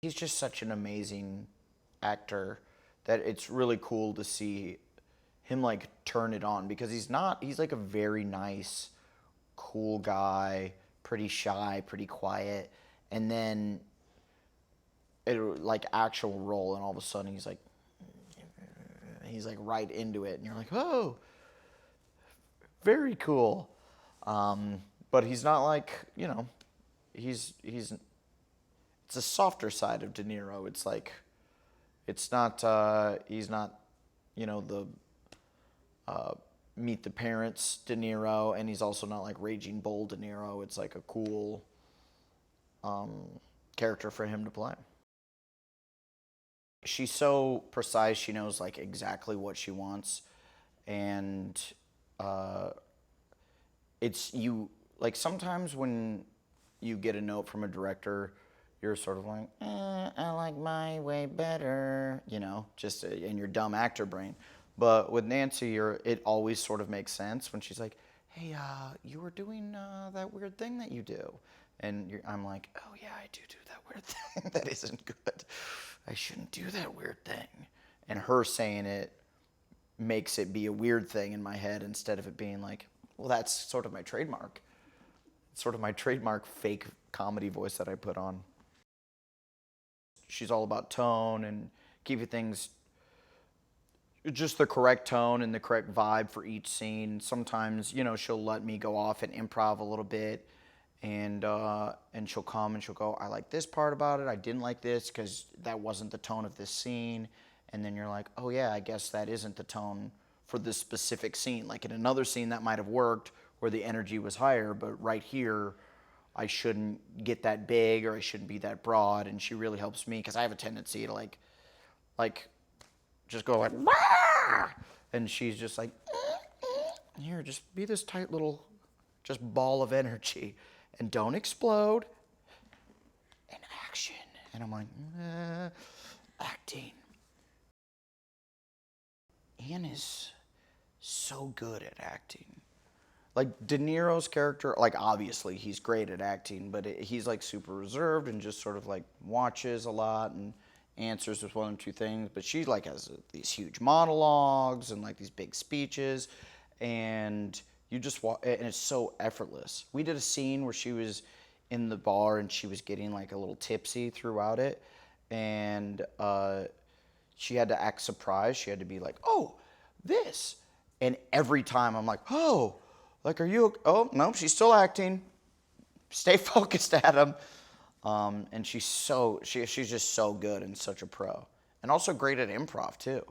He's just such an amazing actor that it's really cool to see him like turn it on because he's like a very nice, cool guy, pretty shy, pretty quiet, and then it like actual role, and all of a sudden he's like right into it, and you're like, oh, very cool. But he's not like, he's it's a softer side of De Niro. It's like it's not he's not the Meet the Parents De Niro, and he's also not like Raging Bull De Niro. It's like a cool character for him to play. She's so precise. She knows like exactly what she wants, and uh, it's you like sometimes when you get a note from a director, you're sort of like, I like my way better, just in your dumb actor brain. But with Nancy, it always sort of makes sense when she's like, hey, you were doing that weird thing that you do. And I'm like, oh yeah, I do that weird thing. That isn't good. I shouldn't do that weird thing. And her saying it makes it be a weird thing in my head instead of it being like, well, that's sort of my trademark. It's sort of my trademark fake comedy voice that I put on. She's all about tone and keeping things just the correct tone and the correct vibe for each scene. Sometimes, she'll let me go off and improv a little bit, and she'll come and she'll go, I like this part about it. I didn't like this because that wasn't the tone of this scene. And then you're like, oh yeah, I guess that isn't the tone for this specific scene. Like in another scene that might have worked where the energy was higher, but right here, I shouldn't get that big or I shouldn't be that broad. And she really helps me because I have a tendency to like just go like, Wah! And she's just like, here, just be this tight little, just ball of energy, and don't explode. And action. And I'm like, acting. Ian is so good at acting. Like De Niro's character, like obviously he's great at acting, but he's like super reserved and just sort of like watches a lot and answers with one or two things. But she like has these huge monologues and like these big speeches, and you just and it's so effortless. We did a scene where she was in the bar and she was getting like a little tipsy throughout it, and she had to act surprised. She had to be like, oh, this. And every time I'm like, oh, like, are you, oh, no, she's still acting. Stay focused, Adam. And she's just so good and such a pro. And also great at improv, too.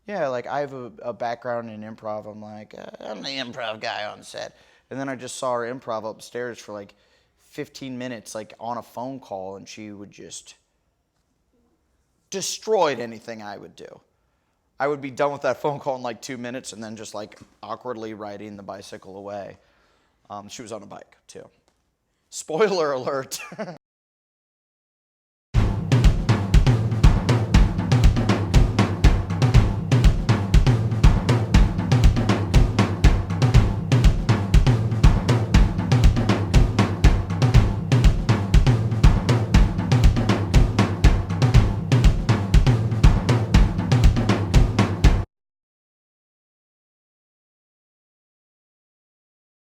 Yeah, like, I have a background in improv. I'm like, I'm the improv guy on set. And then I just saw her improv upstairs for like 15 minutes, like, on a phone call, and she would just destroyed anything I would do. I would be done with that phone call in like 2 minutes and then just like awkwardly riding the bicycle away. She was on a bike too. Spoiler alert.